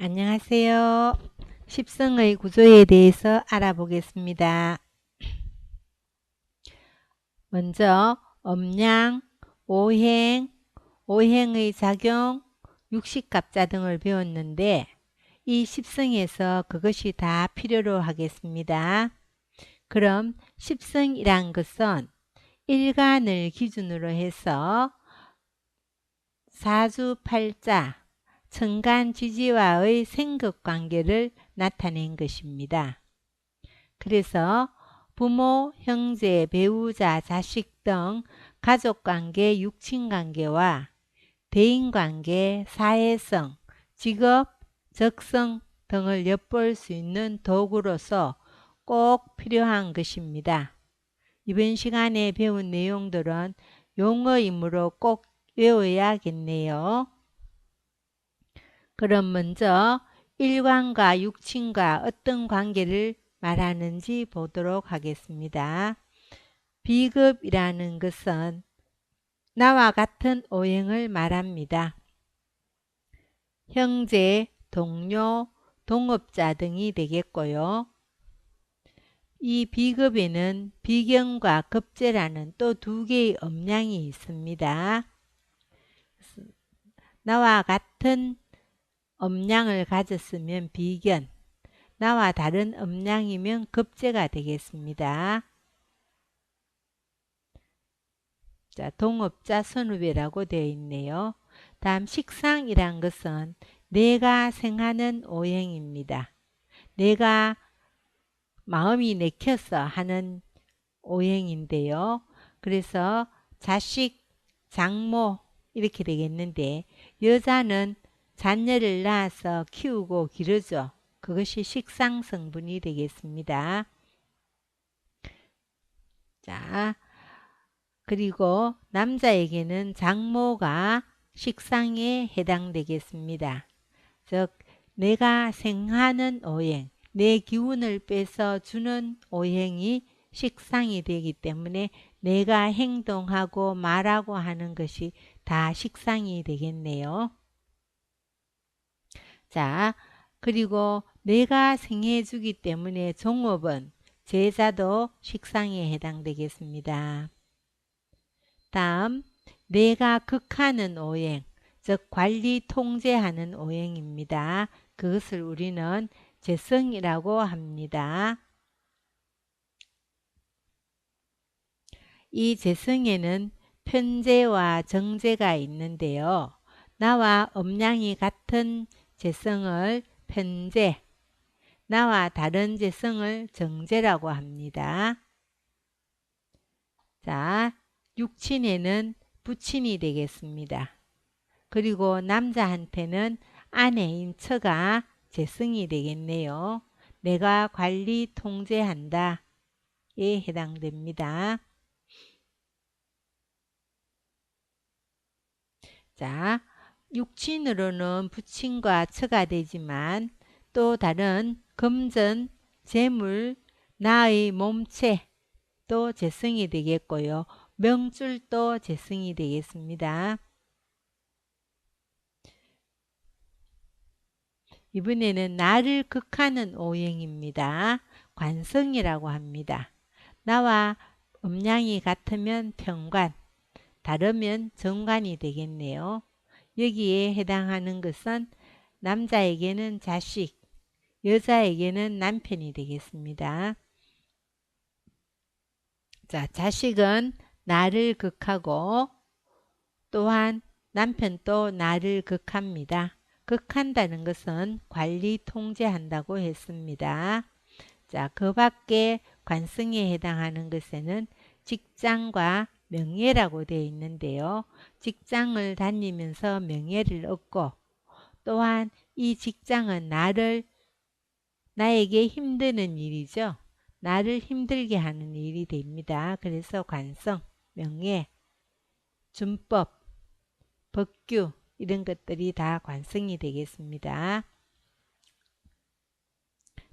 안녕하세요. 십성의 구조에 대해서 알아보겠습니다. 먼저 음양, 오행, 오행의 작용, 육식갑자 등을 배웠는데 이 십성에서 그것이 다 필요로 하겠습니다. 그럼 십성이란 것은 일간을 기준으로 해서 사주팔자, 천간지지와의 생극관계를 나타낸 것입니다. 그래서 부모, 형제, 배우자, 자식 등 가족관계, 육친관계와 대인관계, 사회성, 직업, 적성 등을 엿볼 수 있는 도구로서 꼭 필요한 것입니다. 이번 시간에 배운 내용들은 용어이므로 꼭 외워야겠네요. 그럼 먼저 일관과 육친과 어떤 관계를 말하는지 보도록 하겠습니다. 비급이라는 것은 나와 같은 오행을 말합니다. 형제, 동료, 동업자 등이 되겠고요. 이 비급에는 비경과 급제라는 또 두 개의 음양이 있습니다. 나와 같은 음양을 가졌으면 비견, 나와 다른 음양이면 급제가 되겠습니다. 자, 동업자 선후배라고 되어 있네요. 다음 식상이란 것은 내가 생하는 오행입니다. 내가 마음이 내켜서 하는 오행인데요. 그래서 자식, 장모 이렇게 되겠는데 여자는 자녀를 낳아서 키우고 기르죠. 그것이 식상 성분이 되겠습니다. 자, 그리고 남자에게는 장모가 식상에 해당되겠습니다. 즉, 내가 생하는 오행, 내 기운을 빼서 주는 오행이 식상이 되기 때문에 내가 행동하고 말하고 하는 것이 다 식상이 되겠네요. 자, 그리고 내가 생해주기 때문에 종업은 제자도 식상에 해당되겠습니다. 다음, 내가 극하는 오행, 즉 관리 통제하는 오행입니다. 그것을 우리는 재성이라고 합니다. 이 재성에는 편재와 정재가 있는데요. 나와 음양이 같은 재성을 편재, 나와 다른 재성을 정재라고 합니다. 자, 육친에는 부친이 되겠습니다. 그리고 남자한테는 아내인 처가 재성이 되겠네요. 내가 관리 통제한다에 해당됩니다. 자, 육친으로는 부친과 처가 되지만 또 다른 금전, 재물, 나의 몸체 또 재성이 되겠고요. 명줄도 재성이 되겠습니다. 이번에는 나를 극하는 오행입니다. 관성이라고 합니다. 나와 음양이 같으면 편관, 다르면 정관이 되겠네요. 여기에 해당하는 것은 남자에게는 자식, 여자에게는 남편이 되겠습니다. 자, 자식은 나를 극하고 또한 남편도 나를 극합니다. 극한다는 것은 관리 통제한다고 했습니다. 자, 그 밖에 관성에 해당하는 것에는 직장과 명예라고 되어 있는데요. 직장을 다니면서 명예를 얻고 또한 이 직장은 나에게 힘드는 일이죠. 나를 힘들게 하는 일이 됩니다. 그래서 관성, 명예, 준법, 법규 이런 것들이 다 관성이 되겠습니다.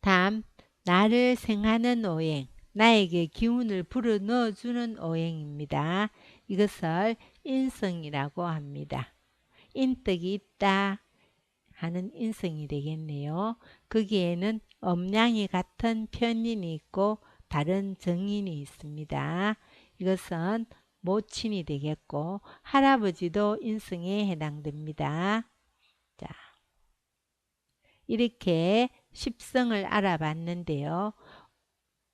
다음, 나를 생하는 오행, 나에게 기운을 불어넣어주는 오행입니다. 이것을 인성이라고 합니다. 인덕이 있다 하는 인성이 되겠네요. 거기에는 음량이 같은 편인이 있고 다른 정인이 있습니다. 이것은 모친이 되겠고 할아버지도 인성에 해당됩니다. 자, 이렇게 십성을 알아봤는데요.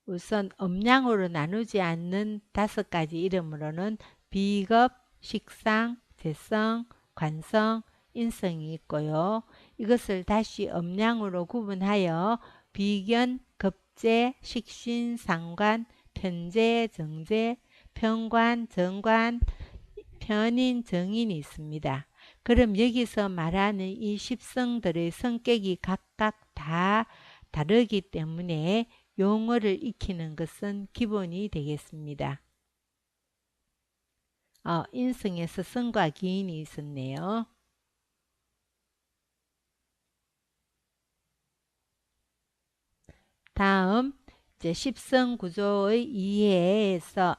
우선 음량으로 나누지 않는 5가지 이름으로는 비급, 식상, 재성, 관성, 인성이 있고요. 이것을 다시 음량으로 구분하여 비견, 급제, 식신, 상관, 편제, 정제, 편관, 정관, 편인, 정인이 있습니다. 그럼 여기서 말하는 이 십성들의 성격이 각각 다 다르기 때문에 용어를 익히는 것은 기본이 되겠습니다. 인성에서 성과 기인이 있었네요. 다음 이제 십성 구조의 이해에서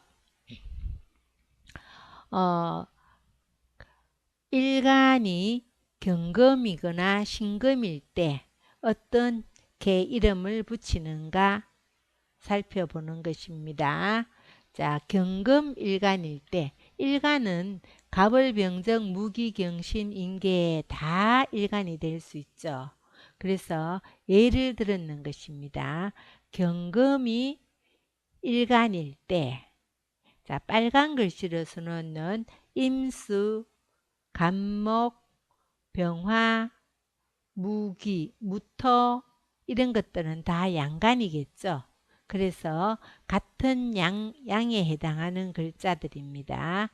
일간이 경금이거나 신금일 때 어떤 개 이름을 붙이는가 살펴보는 것입니다. 자, 경금 일간일 때 일간은 갑을병정 무기경신 인계 다 일간이 될 수 있죠. 그래서 예를 들었는 것입니다. 경금이 일간일 때 자, 빨간 글씨로 써놓는 임수, 간목, 병화, 무기, 무토 이런 것들은 다 양간이겠죠. 그래서 같은 양에 해당하는 글자들입니다.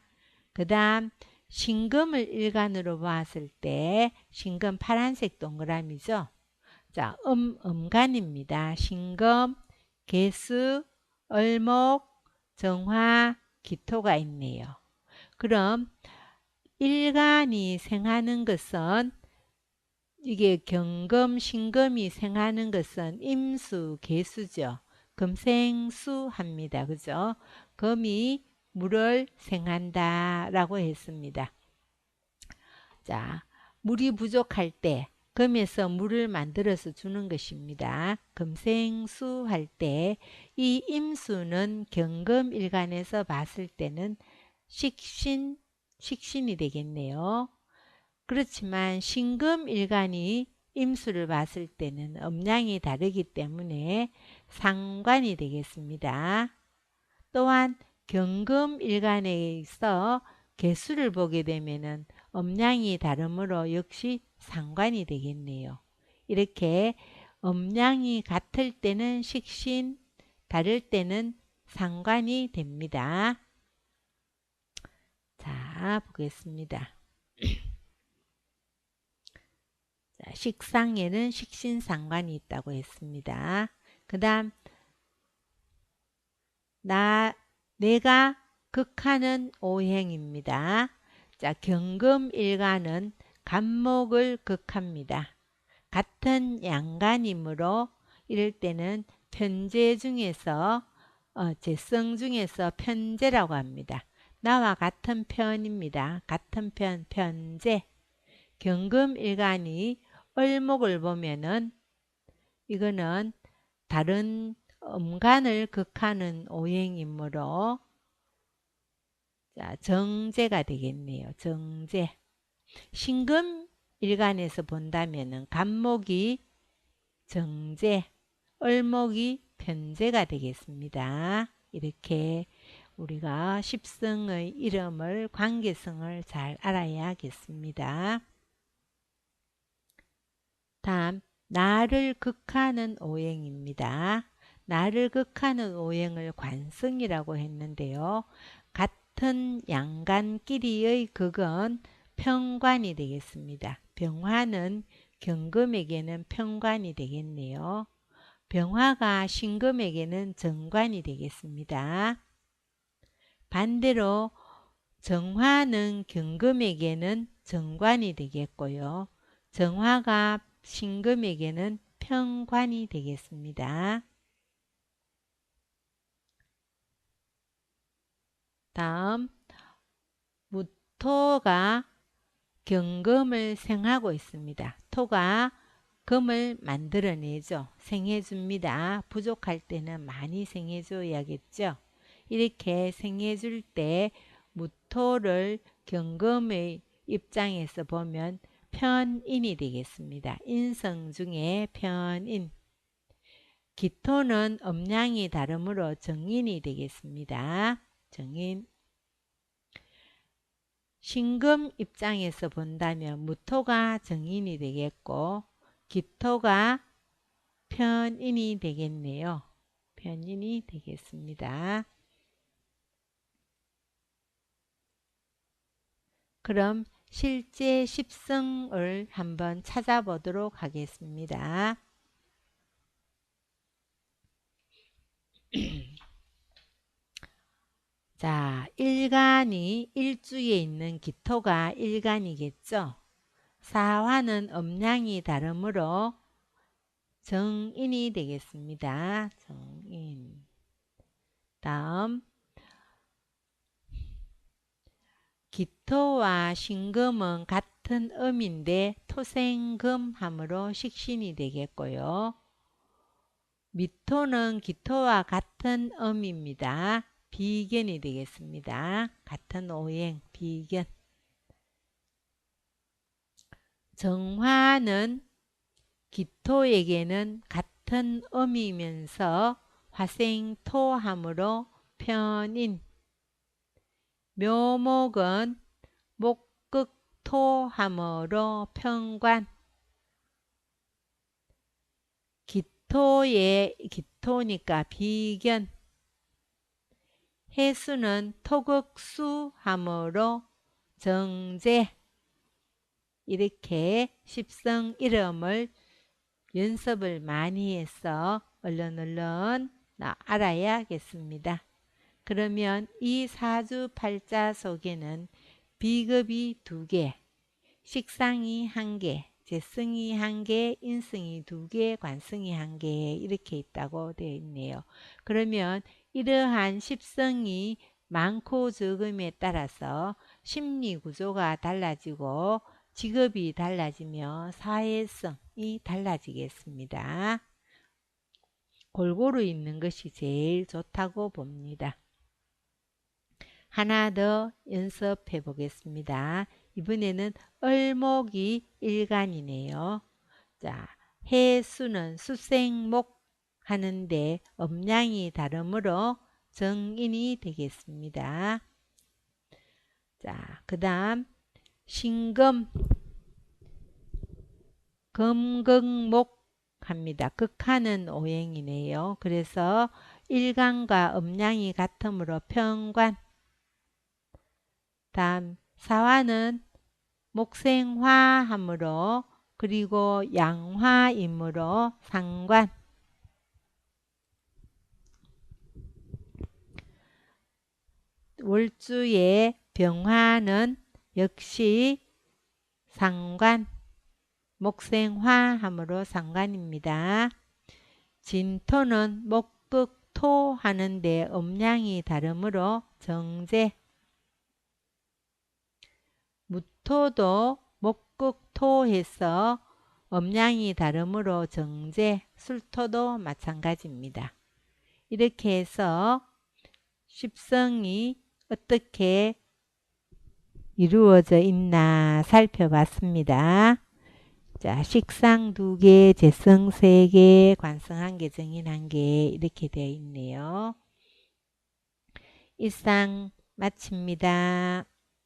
그 다음 신금을 일간으로 봤을 때 신금 파란색 동그라미죠. 자, 음간입니다. 신금, 개수, 을목, 정화, 기토가 있네요. 그럼 일간이 생하는 것은 이게 경금, 신금이 생하는 것은 임수, 개수죠. 금생수 합니다. 그죠? 금이 물을 생한다 라고 했습니다. 자, 물이 부족할 때 금에서 물을 만들어서 주는 것입니다. 금생수 할 때 이 임수는 경금일간에서 봤을 때는 식신이 되겠네요. 그렇지만 신금일간이 임수를 봤을 때는 음량이 다르기 때문에 상관이 되겠습니다. 또한 경금일간에서 개수를 보게 되면 음량이 다르므로 역시 상관이 되겠네요. 이렇게 음량이 같을 때는 식신, 다를 때는 상관이 됩니다. 자, 보겠습니다. 자, 식상에는 식신상관이 있다고 했습니다. 그 다음 내가 극하는 오행입니다. 자, 경금일간은 간목을 극합니다. 같은 양간이므로 이럴 때는 편제 중에서 재성 중에서 편제라고 합니다. 나와 같은 편입니다. 같은 편, 편제. 경금일간이 을목을 보면은 이거는 다른 음간을 극하는 오행이므로 자, 정제가 되겠네요. 정제. 신금일간에서 본다면은 간목이 정제, 을목이 편제가 되겠습니다. 이렇게 우리가 십성의 이름을 관계성을 잘 알아야겠습니다. 다음 나를 극하는 오행입니다. 나를 극하는 오행을 관성이라고 했는데요. 같은 양간끼리의 극은 편관이 되겠습니다. 병화는 경금에게는 편관이 되겠네요. 병화가 신금에게는 정관이 되겠습니다. 반대로 정화는 경금에게는 정관이 되겠고요. 정화가 신금에게는 편관이 되겠습니다. 다음 무토가 경금을 생하고 있습니다. 토가 금을 만들어내죠. 생해줍니다. 부족할 때는 많이 생해줘야겠죠. 이렇게 생해줄 때 무토를 경금의 입장에서 보면 편인이 되겠습니다. 인성 중에 편인. 기토는 음양이 다르므로 정인이 되겠습니다. 정인. 신금 입장에서 본다면 무토가 정인이 되겠고 기토가 편인이 되겠네요. 편인이 되겠습니다. 그럼 실제 십성을 한번 찾아보도록 하겠습니다. 자, 일간이 일주에 있는 기토가 일간이겠죠. 사화는 음양이 다르므로 정인이 되겠습니다. 정인. 다음 기토와 신금은 같은 음인데 토생금함으로 식신이 되겠고요. 미토는 기토와 같은 음입니다. 비견이 되겠습니다. 같은 오행, 비견. 정화는 기토에게는 같은 음이면서 화생토함으로 편인. 묘목은 목극토함으로 편관. 기토니까 비견. 해수는 토극수함으로 정제. 이렇게 십성 이름을 연습을 많이 해서 얼른 알아야겠습니다. 그러면 이 사주팔자 속에는 비급이 2개, 식상이 1개, 재성이 1개, 인성이 2개, 관성이 1개 이렇게 있다고 되어 있네요. 그러면 이러한 십성이 많고 적음에 따라서 심리 구조가 달라지고 직업이 달라지며 사회성이 달라지겠습니다. 골고루 있는 것이 제일 좋다고 봅니다. 하나 더 연습해 보겠습니다. 이번에는 을목이 일간이네요. 자, 해수는 수생목 하는데 음양이 다르므로 정인이 되겠습니다. 자, 그 다음 신금 금극목 합니다. 극하는 오행이네요. 그래서 일간과 음양이 같으므로 편관. 다음 사화는 목생화하므로 그리고 양화이므로 상관. 월주의 병화는 역시 상관. 목생화하므로 상관입니다. 진토는 목극토 하는데 음양이 다르므로 정제. 무토도 목극토해서 음양이 다르므로 정제. 술토도 마찬가지입니다. 이렇게 해서 십성이 어떻게 이루어져 있나 살펴봤습니다. 자, 식상 2개, 재성 3개, 관성 1개, 정인 1개 이렇게 되어 있네요. 이상 마칩니다.